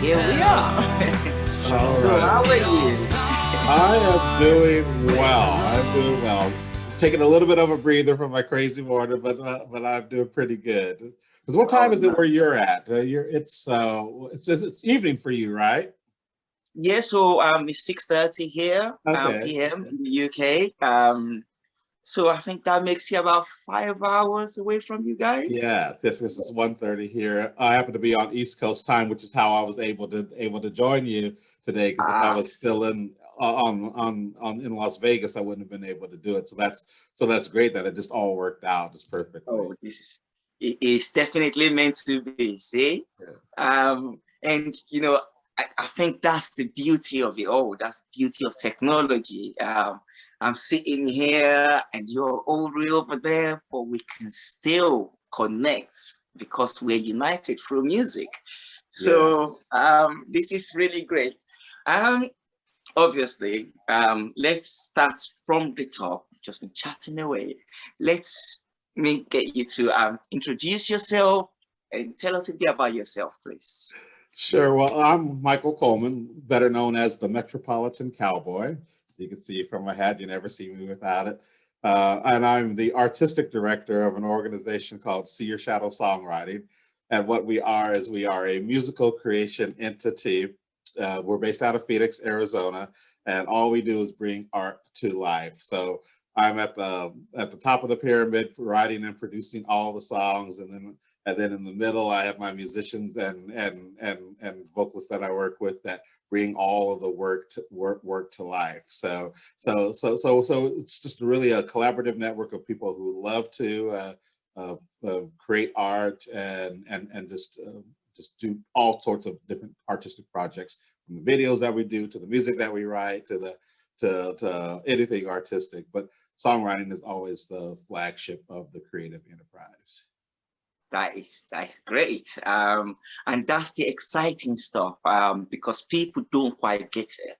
Here we are. All So how right. are you? I am doing well. I'm doing well. Taking a little bit of a breather from my crazy morning, but I'm doing pretty good. Because what time Oh is it where no. you're at? It's evening for you, right? Yeah, so it's 6:30 here, Okay. PM in the UK. So I think that makes you about 5 hours away from you Yeah, guys. this is 1:30 here. I happen to be on East Coast time, which is how I was able to join you today. Because if I Ah, was still in on in Las Vegas, I wouldn't have been able to do it. So that's great that it just all worked out just perfectly. oh, it's definitely meant to be, see? Yeah. And I think that's the beauty of it all. That's the beauty of technology. I'm sitting here and you're all the way over there, but we can still connect because we're united through music. So Yes. this is really great. Um, Obviously, let's start from the top. Just been chatting away. Let's me get you to introduce yourself and tell us a bit about yourself, please. Sure. Well, I'm Michael Coleman, better known as the Metropolitan Cowboy. You can see from my hat, you never see me without it. And I'm the artistic director of an organization called See Your Shadow Songwriting. And what we are is we are a musical creation entity. We're based out of Phoenix, Arizona, and all we do is bring art to life. So I'm at the top of the pyramid, writing and producing all the songs, and then in the middle, I have my musicians and vocalists that I work with that bring all of the work to life. So it's just really a collaborative network of people who love to create art and just do all sorts of different artistic projects, from the videos that we do to the music that we write to anything artistic. But songwriting is always the flagship of the creative enterprise. That is great. And that's the exciting stuff. Because people don't quite get it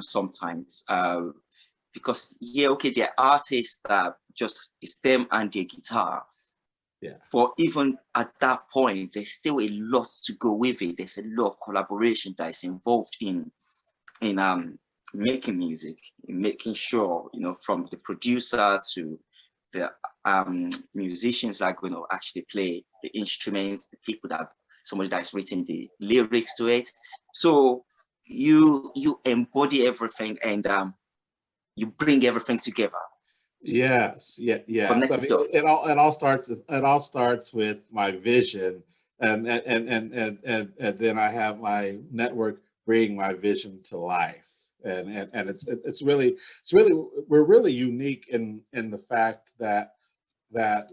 sometimes. Because yeah, okay, they're artists that just it's them and their guitar. Yeah. But even at that point, there's still a lot to go with it. There's a lot of collaboration that is involved in making music, in making sure, from the producer to the musicians that are going to actually play the instruments, the people that somebody that's written the lyrics to it. So you embody everything and you bring everything together. Yes, yeah, yes. I Connect mean, the dots. it all starts with my vision, and then I have my network bring my vision to life, and it's really we're really unique in the fact that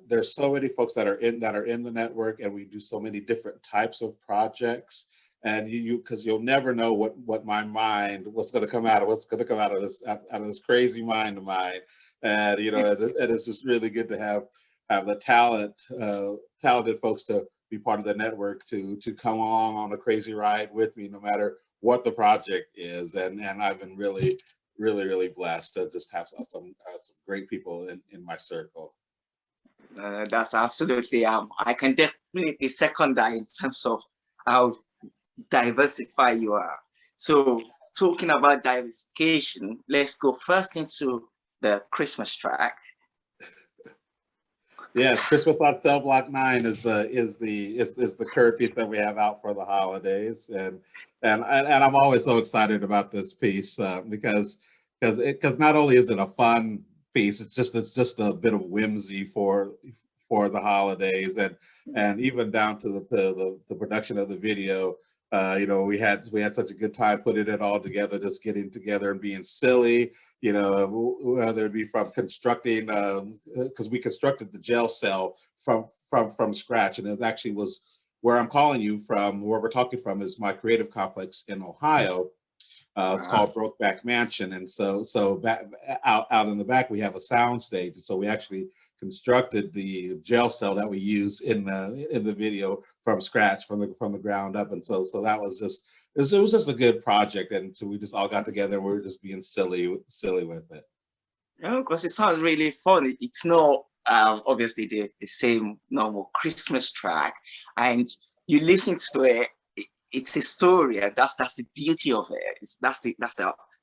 there's so many folks that are in the network, and we do so many different types of projects. And because you'll never know what's going to come out of this crazy mind of mine. And it's just really good to have the talented folks to be part of the network to come along on a crazy ride with me, no matter what the project is. And I've been really blessed to just have some great people in my circle. That's absolutely I can definitely second that in terms of how diversify you are. So talking about diversification, let's go first into the Christmas track. Yes, Christmas on Cell Block 9 is the current piece that we have out for the holidays, and I'm always so excited about this piece because not only is it a fun piece, it's just a bit of whimsy for the holidays, and even down to the production of the video. We had such a good time putting it all together, just getting together and being silly. Whether it be from constructing, because we constructed the jail cell from scratch, and it actually was where I'm calling you from. Where we're talking from is my creative complex in Ohio. It's Wow. called Brokeback Mansion, and so back, out in the back we have a sound stage. And so we actually constructed the jail cell that we use in the video from scratch, from the ground up. And so that was just it was just a good project, and so we just all got together and we were just being silly with it. Because it sounds really fun. It's not obviously the same normal Christmas track, and you listen to it. it's a story, and that's the beauty of it. That's the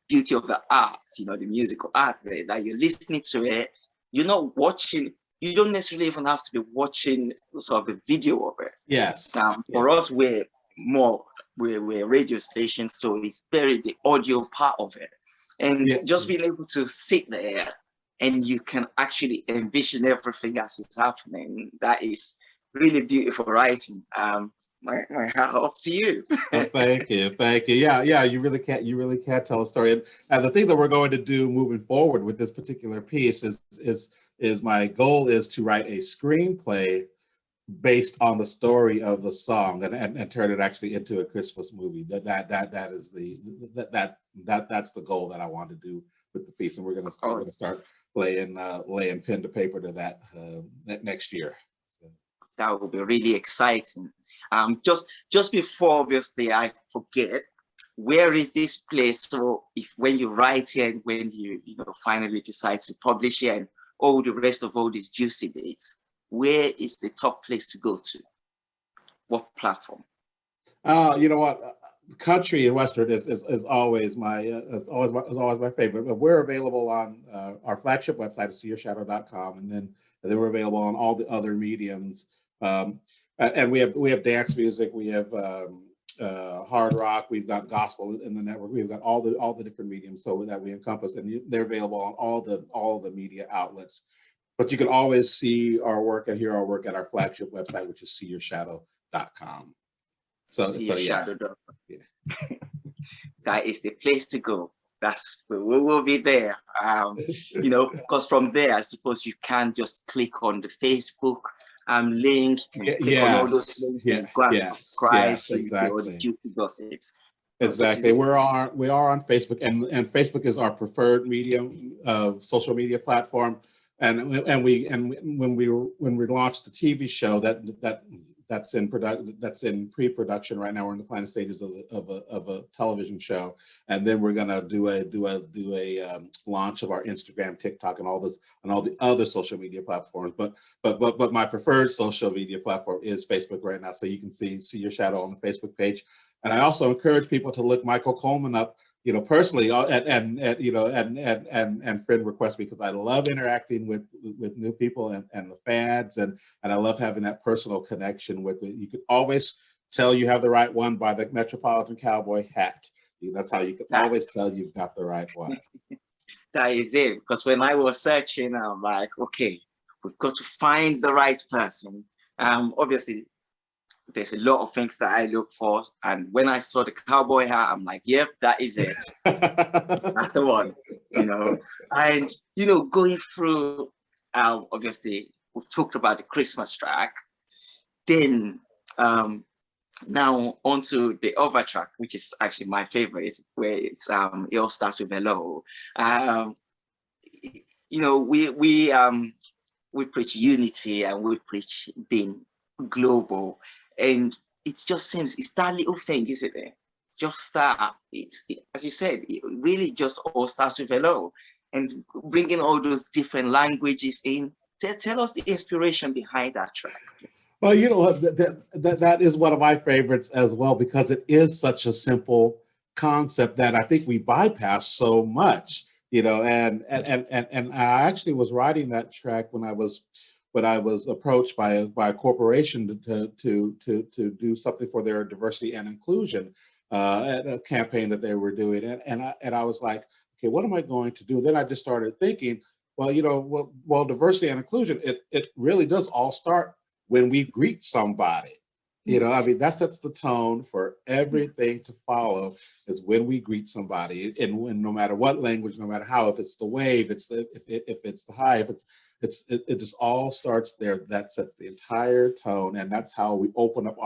beauty of the art, the musical art, right? That you're listening to it, you're not watching. You don't necessarily even have to be watching sort of the video of it. Yes. For us, we're radio stations, so it's very the audio part of it, and just being able to sit there and you can actually envision everything as it's happening. That is really beautiful writing. My hat off to you. Oh, thank you. Yeah. You really can't tell a story. And the thing that we're going to do moving forward with this particular piece is my goal is to write a screenplay based on the story of the song and turn it actually into a Christmas movie. That's the goal that I want to do with the piece, and we're going to start laying pen to paper to that next year. That will be really exciting. Just before, obviously, I forget, where is this place? So when you write it and when you finally decide to publish it and all the rest of all these juicy bits, where is the top place to go to? What platform? You know what? Country and Western is always my favorite. But we're available on our flagship website is seeyourshadow.com, and then we're available on all the other mediums. And we have dance music, we have hard rock, we've got gospel in the network, we've got all the different mediums so that we encompass, and they're available on all the media outlets. But you can always see our work and hear our work at our flagship website, which is seeyourshadow.com. Shadow.com. That is the place to go. We will be there. Because from there, I suppose you can just click on the Facebook link, click on all those links, and go and subscribe to all the juicy gossips. Exactly. We are on Facebook, and Facebook is our preferred medium of social media platform. And when we launched the TV show that's in pre-production right now. We're in the planning stages of a television show, and then we're gonna do a launch of our Instagram, TikTok, and all the other social media platforms. But my preferred social media platform is Facebook right now. So you can see Your Shadow on the Facebook page, and I also encourage people to look Michael Coleman up, personally, and friend request, because I love interacting with new people and the fans, and I love having that personal connection with it. You can always tell you have the right one by the Metropolitan Cowboy hat. That's how you can always tell you've got the right one. That is it, because when I was searching, I'm like, okay, we've got to find the right person. Obviously, there's a lot of things that I look for, and when I saw the cowboy hat, I'm like, yep, that is it. That's the one, and going through, obviously we've talked about the Christmas track, then now onto the other track, which is actually my favorite, where it's it all starts with hello. We preach unity, and we preach being global, and it just seems it's that little thing, isn't it? Just that as you said, it really just all starts with hello, and bringing all those different languages in. Tell us the inspiration behind that track, please. Well, that is one of my favorites as well, because it is such a simple concept that I think we bypass so much, and I actually was writing that track when I was approached by a corporation to do something for their diversity and inclusion a campaign that they were doing, and I was like, okay, what am I going to do? Then I just started thinking, well, diversity and inclusion, it really does all start when we greet somebody. That sets the tone for everything to follow, is when we greet somebody, and when, no matter what language, no matter how, if it's the wave, if it's the hi, it just all starts there. That sets the entire tone, and that's how we open up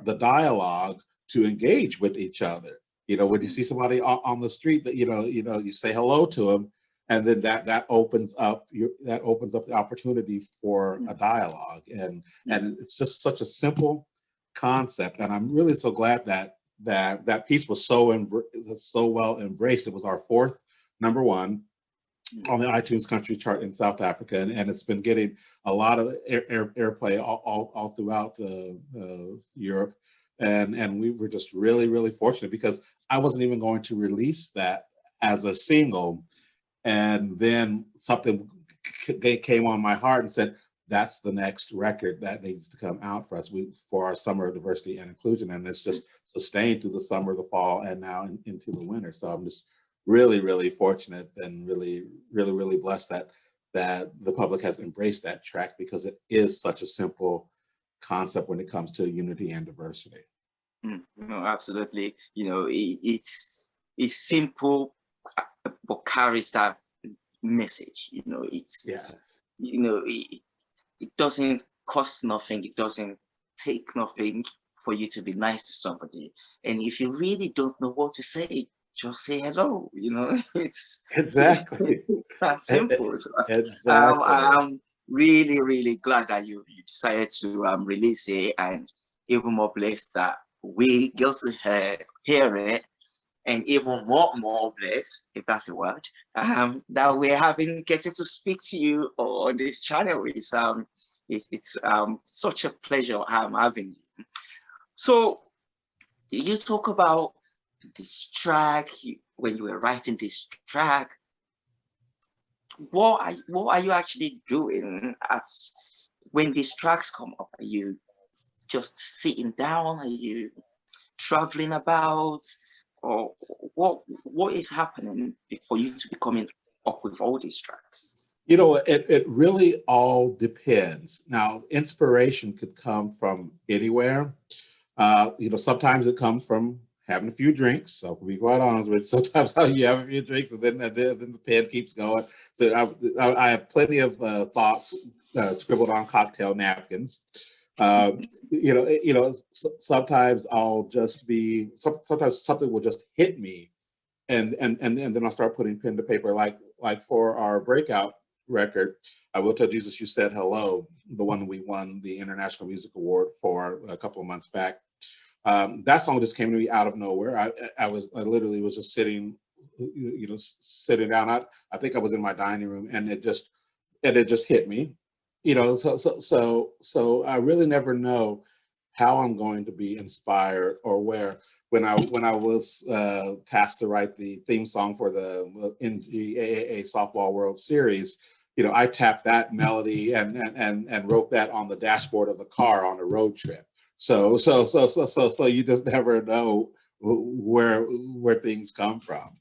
the dialogue to engage with each other. When you see somebody on the street, that you say hello to them, and then that opens up the opportunity for a dialogue, and it's just such a simple concept, and I'm really so glad that piece was so well embraced. It was our 4th #1 on the iTunes country chart in South Africa, and it's been getting a lot of airplay all throughout Europe. And we were just really, really fortunate because I wasn't even going to release that as a single. And then something came on my heart and said, that's the next record that needs to come out for us, for our summer of diversity and inclusion. And it's just sustained through the summer, the fall, and now into the winter. So I'm just really, really fortunate and really, really, really blessed that the public has embraced that track, because it is such a simple concept when it comes to unity and diversity. No, absolutely. It's simple, but carries that message. It doesn't cost nothing. It doesn't take nothing for you to be nice to somebody. And if you really don't know what to say, just say hello. It's Exactly that simple. So, exactly. I'm really, really glad that you decided to release it, and even more blessed that we get to hear it, and even more blessed, if that's a word, that we're getting to speak to you on this channel. It's such a pleasure having you. So you talk about this track, when you were writing this track. What are you actually doing when these tracks come up? Are you just sitting down? Are you traveling about? Or what is happening for you to be coming up with all these tracks? It really all depends. Now, inspiration could come from anywhere. Sometimes it comes from having a few drinks. So to be quite honest with you, sometimes you have a few drinks and then the pen keeps going. So I have plenty of thoughts scribbled on cocktail napkins. Sometimes I'll just be, sometimes something will just hit me, and then I'll start putting pen to paper. Like for our breakout record, I Will Tell Jesus You Said Hello, the one we won the International Music Award for a couple of months back. That song just came to me out of nowhere. I literally was just sitting down. I think I was in my dining room, and it just hit me. So I really never know how I'm going to be inspired or where. When I was tasked to write the theme song for the NGAA Softball World Series, I tapped that melody and wrote that on the dashboard of the car on a road trip. So you just never know where things come from.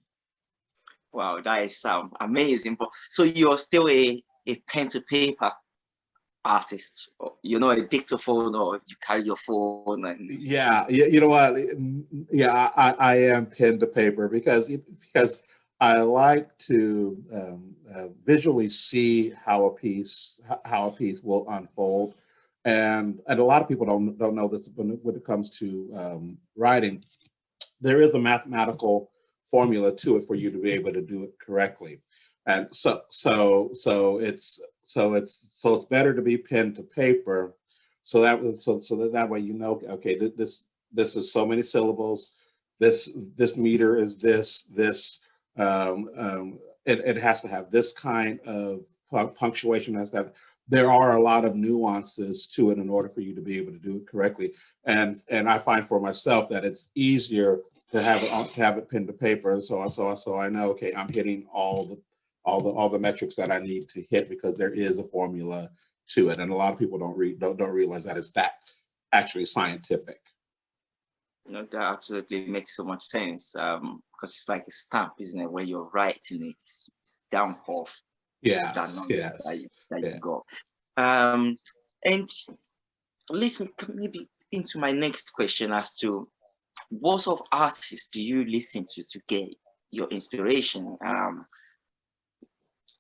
Wow, that is amazing. But so you're still a pen to paper artist, a dictaphone, or you carry your phone? And yeah, you know what? Yeah, I am pen to paper because I like to visually see how a piece will unfold, and a lot of people don't know this when it comes to writing. There is a mathematical formula to it for you to be able to do it correctly, and so it's better to be pen to paper, so that way okay, this is so many syllables, this meter is this, it has to have this kind of punctuation, has to have, there are a lot of nuances to it in order for you to be able to do it correctly, and I find for myself that it's easier to have it pen to paper, so I know, okay, I'm hitting all the metrics that I need to hit, because there is a formula to it, and a lot of people don't realize that it's that actually scientific. That absolutely makes so much sense, because it's like a stamp, isn't it? Where you're writing it, it's down off that number that you got. And leads me maybe into my next question as to what sort of artists do you listen to get your inspiration?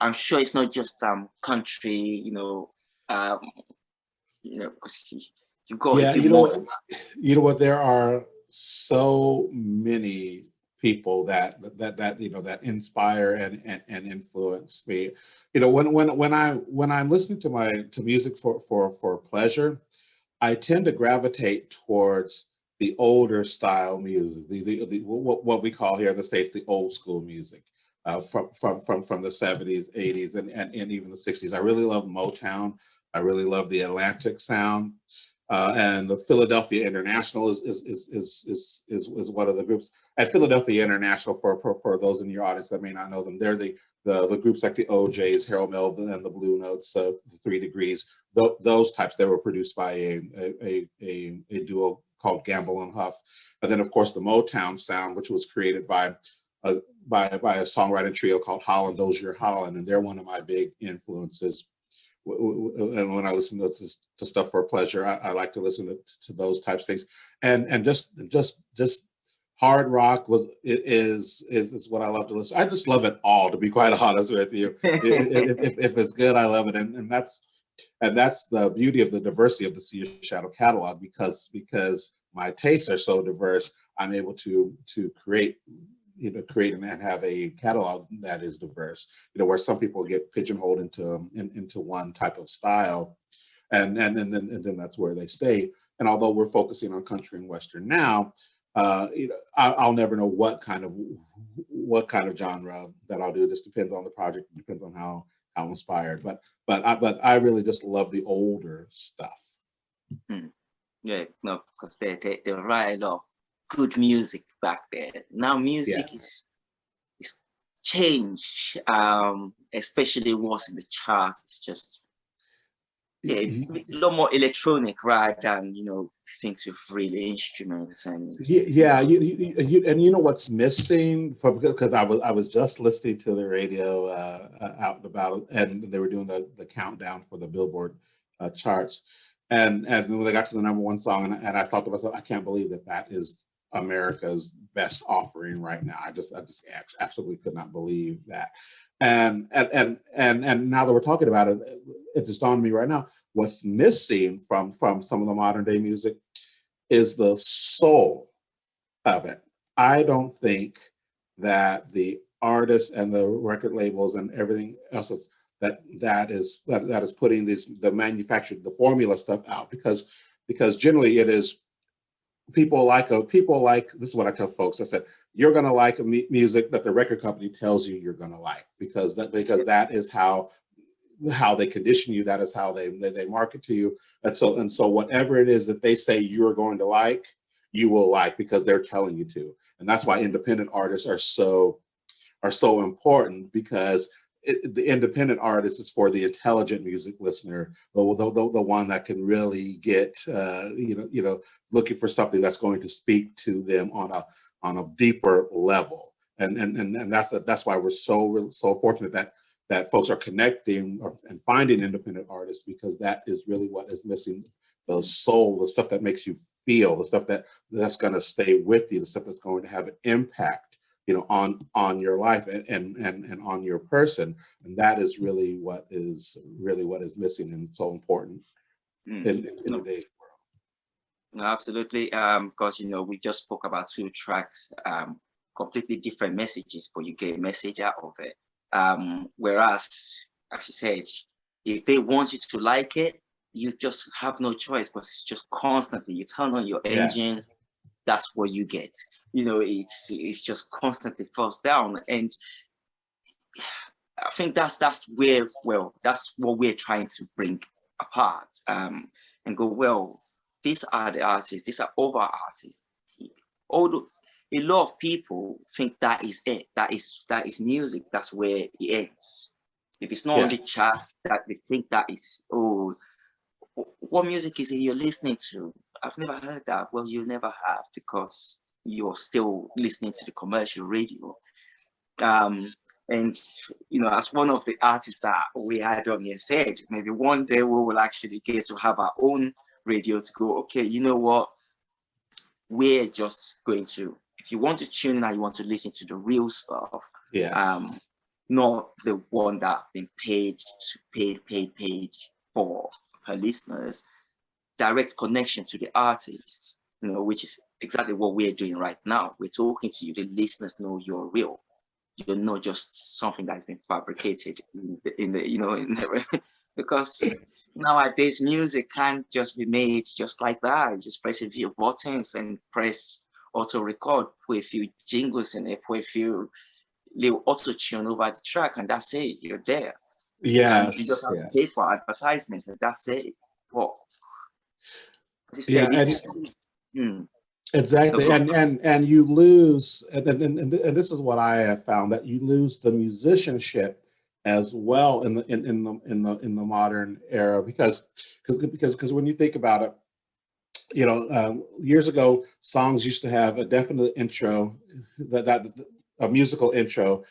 I'm sure it's not just country, because you got a bit more. What? There are so many people that inspire and influence me. When I'm listening to music for pleasure, I tend to gravitate towards the older style music, what we call here in the States the old school music, from the 70s, 80s, and even the 60s. I really love Motown. I really love the Atlantic sound. and the Philadelphia International is one of the groups. At Philadelphia International, for those in your audience that may not know them, they're the groups like the OJs, Harold Melvin and the Blue Notes, the 3 Degrees, those types. They were produced by a duo called Gamble and Huff, and then of course the Motown sound, which was created by a songwriting trio called Holland Dozier Holland, and they're one of my big influences. And when I listen to stuff for pleasure, I like to listen to those types of things, and just hard rock is what I love to listen. I just love it all, to be quite honest with you. If it's good, I love it, and that's the beauty of the diversity of the Sea of Shadow catalog, because my tastes are so diverse. I'm able to create and have a catalog that is diverse, where some people get pigeonholed into one type of style, and then that's where they stay. And although we're focusing on country and western now, I'll never know what kind of genre that I'll do. It just depends on the project. It depends on how inspired. But I really just love the older stuff. Yeah, no, because they write a lot of good music back there. Now music is changed, especially what's in the charts. It's just a lot more electronic rather than things with real instruments and and you know what's missing, because I was just listening to the radio out and about, and they were doing the countdown for the Billboard charts, and when they got to the #1 song, and I thought to myself, I can't believe that is America's best offering right now. I just absolutely could not believe that. And now that we're talking about it, it just dawned on me right now, what's missing from some of the modern day music is the soul of it. I don't think that the artists and the record labels and everything else that is putting the manufactured, the formula stuff out, because generally it is people like this is what I tell folks. I said, you're going to like music that the record company tells you you're going to like, because that is how they condition you. That is how they market to you. And so whatever it is that they say you're going to like, you will like, because they're telling you to. And that's why independent artists are so important, because the independent artist is for the intelligent music listener, the one that can really get looking for something that's going to speak to them on a deeper level, and that's why we're so fortunate that folks are connecting and finding independent artists, because that is really what is missing, the soul, the stuff that makes you feel, the stuff that's going to stay with you, the stuff that's going to have an impact on your life and on your person. And that is really what is missing and so important in today's world. Absolutely. Because we just spoke about 2 tracks, completely different messages, but you get a message out of it. Whereas, as you said, if they want you to like it, you just have no choice, because it's just constantly, you turn on your engine, that's what you get. It's just constantly forced down. And I think that's what we're trying to bring apart, and go, these are the artists, these are over artists. Although a lot of people think that is it, that is music, that's where it ends. If it's not on the charts, that they think that is, what music is it you're listening to? I've never heard that. Well, you never have, because you're still listening to the commercial radio. And as one of the artists that we had on here said, maybe one day we will actually get to have our own radio to go, okay, you know what? We're just going to, if you want to tune in and you want to listen to the real stuff, not the one that been paid for per listeners, direct connection to the artists, which is exactly what we're doing right now. We're talking to you. The listeners know you're real. You're not just something that's been fabricated because nowadays music can't just be made just like that. You just press a few buttons and press auto record, put a few jingles in it, put a few little auto tune over the track, and that's it. You're there. Yeah, you just have to pay for advertisements, and that's it. Well, as you Yeah, said, this is exactly. And you lose, and this is what I have found, that you lose the musicianship as well in the modern era, because when you think about it, years ago, songs used to have a definite intro, that a musical intro,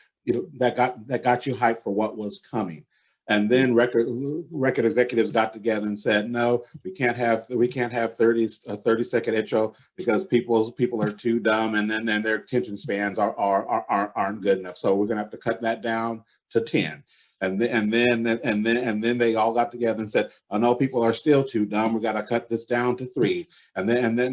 that got you hyped for what was coming. And then record executives got together and said, no, we can't have 30-second intro because people are too dumb, and then their attention spans aren't good enough. So we're gonna have to cut that down to 10. And then they all got together and said, "Oh no, people are still too dumb. We got to cut this down to 3." And then they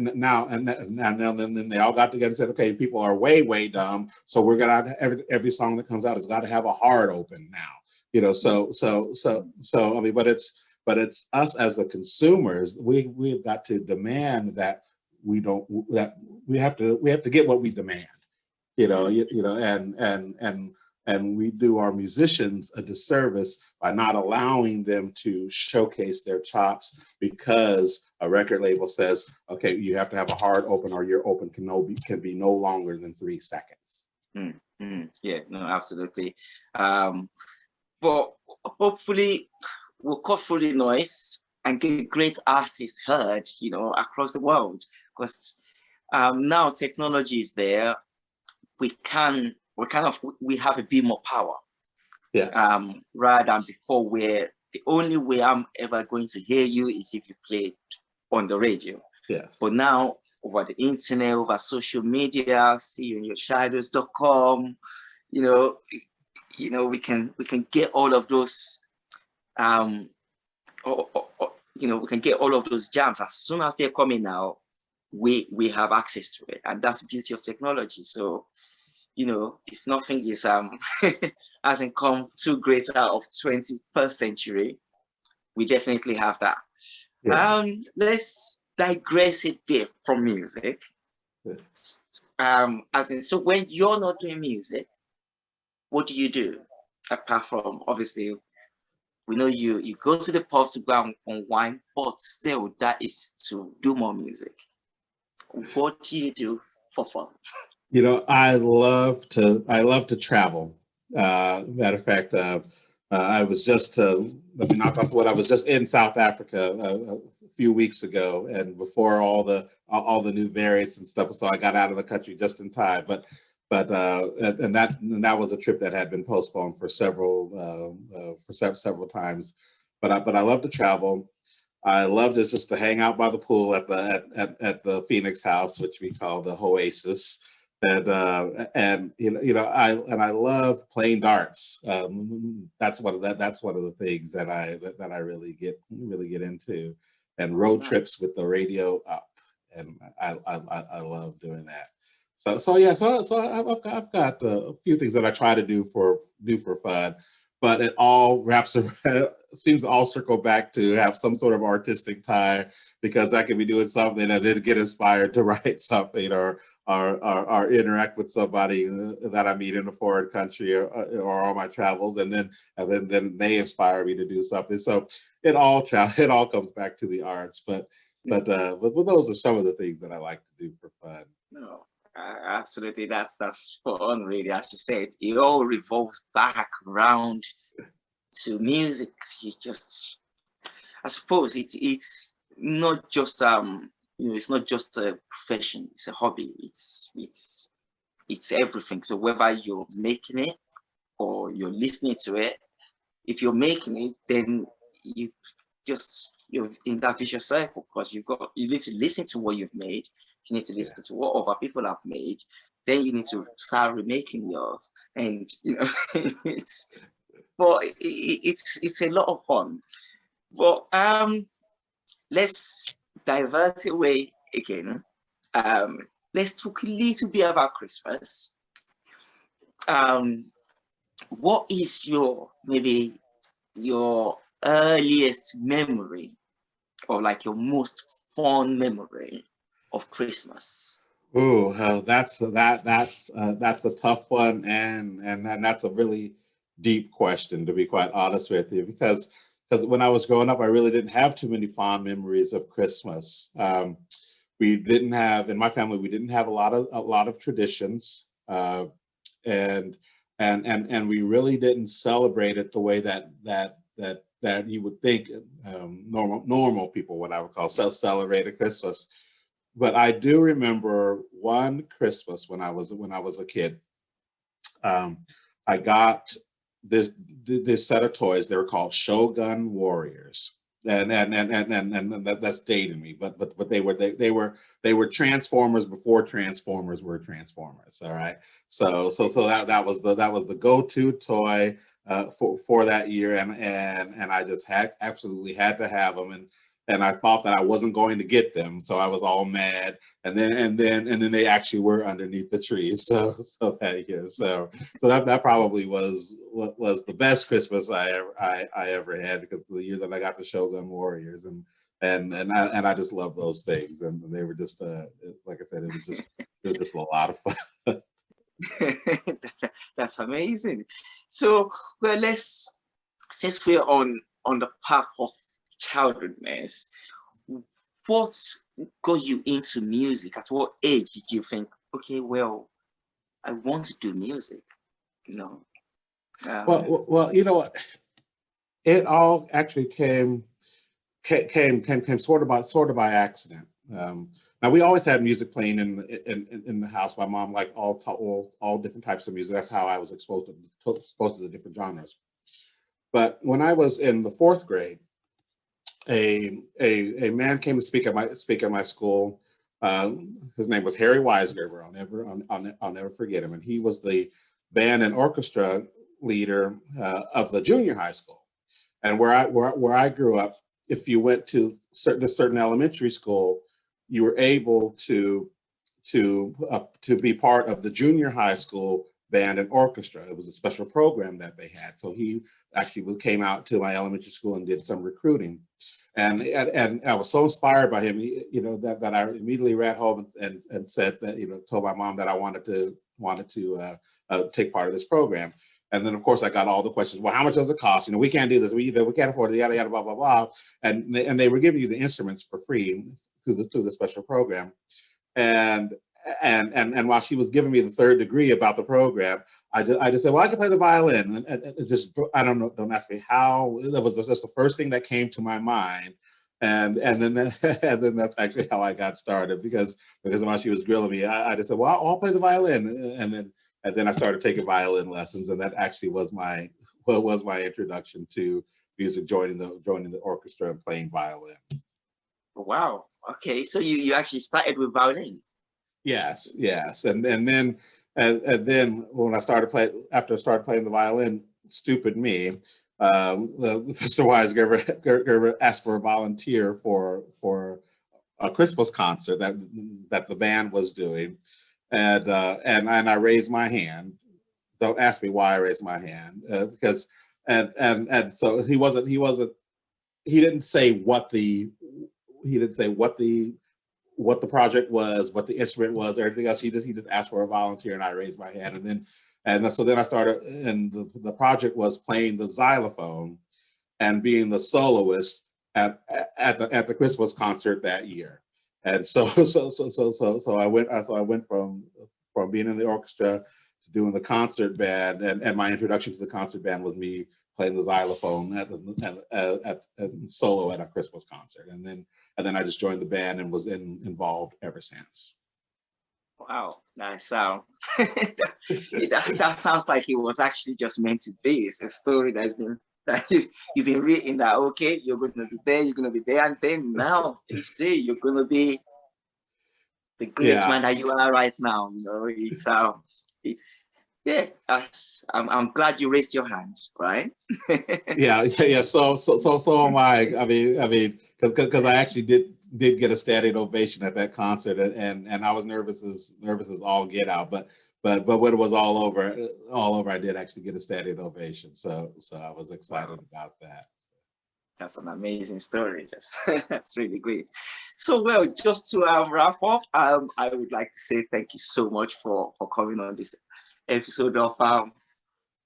all got together and said, "Okay, people are way dumb. So we're gonna every song that comes out has got to have a hard open now." So I mean, but it's us as the consumers. We've got to demand that we have to get what we demand. And we do our musicians a disservice by not allowing them to showcase their chops, because a record label says, okay, you have to have a hard open, or your open can be no longer than 3 seconds. Yeah, no, absolutely. But hopefully we'll cut through the noise and get great artists heard, across the world, because now technology is there. We have a bit more power. Yes. Rather than before, where the only way I'm ever going to hear you is if you play it on the radio. Yes. But now, over the internet, over social media, seeyouinyourShadows.com, we can get all of those we can get all of those jams as soon as they're coming out. We have access to it, and that's the beauty of technology. So if nothing is hasn't come too great out of 21st century, we definitely have that. Yeah. Let's digress a bit from music. So when you're not doing music, what do you do? Apart from, obviously, we know you go to the pub to go and unwind, but still that is to do more music. What do you do for fun? I love to travel. Matter of fact, I was just let me knock off what I was just in South Africa a few weeks ago, and before all the new variants and stuff, so I got out of the country just in time. But that was a trip that had been postponed for several times. But I love to travel. I love just to hang out by the pool at the Phoenix House, which we call the Oasis. And I love playing darts. That's one of the things that I really get into, and road trips with the radio up, and I love doing that. So I've got a few things that I try to do for fun, but it all wraps around, seems to all circle back to have some sort of artistic tie, because I can be doing something and then get inspired to write something, or interact with somebody that I meet in a foreign country, or on my travels, and then they inspire me to do something. So it all comes back to the arts, but those are some of the things that I like to do for fun. No, absolutely, that's fun, really. As you said, it all revolves back around to music. I suppose it's not just it's not just a profession, it's a hobby, it's everything. So whether you're making it or you're listening to it, if you're making it, then you're in that vicious cycle, because you need to listen to what you've made, you need to listen to what other people have made, then you need to start remaking yours, and it's a lot of fun. But let's divert away again. Let's talk a little bit about Christmas. What is your earliest memory, or like your most fond memory of Christmas? Oh, that's a tough one, and that's a really deep question, to be quite honest with you, because because when I was growing up, I really didn't have too many fond memories of Christmas. We didn't have, in my family, we didn't have a lot of traditions, and we really didn't celebrate it the way that you would think normal people, what I would call celebrated Christmas. But I do remember one Christmas when I was a kid. I got this set of toys. They were called Shogun Warriors, and that's dating me. But they were Transformers before Transformers were Transformers. All right, so that was the go-to toy for that year, and I just absolutely had to have them, and I thought that I wasn't going to get them, so I was all mad. And then they actually were underneath the trees. So that year, so that probably was what was the best Christmas I ever had, because the year that I got the Shogun Warriors, and I just love those things, and they were just like I said, it was just a lot of fun. That's amazing. So, well, since we're on the path of childhoodness, what got you into music? At what age did you think, okay, well, I want to do music? You know. Well, you know what? It all actually came sort of by accident. Now, we always had music playing in the house. My mom liked all different types of music. That's how I was exposed to the different genres. But when I was in the 4th grade, a man came to speak at my school. His name was Harry Weisgerber. I'll never forget him. And he was the band and orchestra leader of the junior high school. And where I grew up, if you went to certain elementary school, you were able to be part of the junior high school band and orchestra. It was a special program that they had. So he actually came out to my elementary school and did some recruiting. And I was so inspired by him, you know, that I immediately ran home and said that, you know, told my mom that I wanted to take part of this program. And then, of course, I got all the questions. Well, how much does it cost? You know, we can't do this. We can't afford it. Yada yada blah blah blah. And they were giving you the instruments for free through the special program. And while she was giving me the 3rd degree about the program, I just said, well, I can play the violin. And it just, I don't know, don't ask me how. That was just the first thing that came to my mind. And then that's actually how I got started, because while she was grilling me, I just said, well, I'll play the violin. And then I started taking violin lessons, and that actually was my introduction to music, joining the orchestra and playing violin. Wow. Okay, so you actually started with violin. Yes. And then when after I started playing the violin, stupid me, Mr. Weisgerber asked for a volunteer for a Christmas concert that the band was doing, and I raised my hand. Don't ask me why I raised my hand, because so he didn't say what the project was, what the instrument was, or everything else. He just asked for a volunteer, and I raised my hand, so then I started, and the project was playing the xylophone and being the soloist at the Christmas concert that year. And so I went from being in the orchestra to doing the concert band, and my introduction to the concert band was me playing the xylophone at solo at a Christmas concert, and then I just joined the band and was involved ever since. Wow, that sound that sounds like it was actually just meant to be. It's a story you've been reading, that okay, you're gonna be there, and then now they say you're gonna be the great man that you are right now. You know, it's yeah. I'm glad you raised your hand, right? Yeah. So am I. I mean, because I actually did get a standing ovation at that concert, and I was nervous as all get out, but when it was all over, I did actually get a standing ovation. So I was excited about that. That's an amazing story. That's really great. So, well, just to wrap up, I would like to say thank you so much for coming on this episode of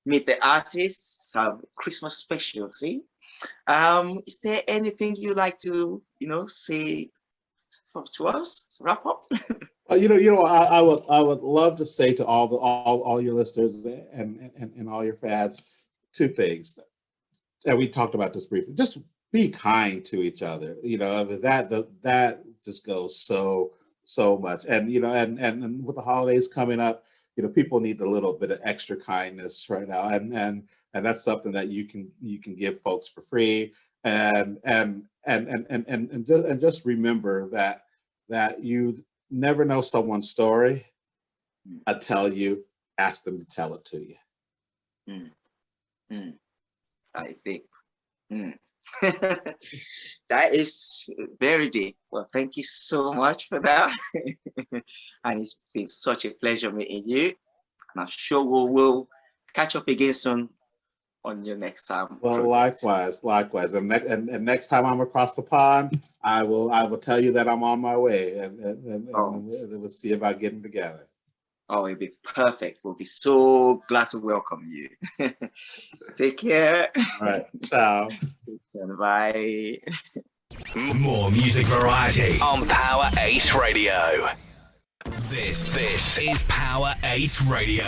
Meet the Artists, Christmas special. See, Is there anything you like to, say to us to wrap up? I would love to say to all your listeners and all your fans two things. And we talked about this briefly. Just be kind to each other. That just goes so much. And and with the holidays coming up, people need a little bit of extra kindness right now. And that's something that you can give folks for free. And just remember that you never know someone's story until you ask them to tell it to you. Mm, mm, I think. Mm. That is very deep. Well, thank you so much for that. And it's been such a pleasure meeting you. And I'm sure we'll catch up again soon on your next time. Well, project. likewise. And next time I'm across the pond, I will tell you that I'm on my way, and Oh, we'll see about getting together. oh, it'll be perfect. We'll be so glad to welcome you. Take care. All right, ciao. Bye. More music variety on Power Ace Radio. This is Power Ace Radio.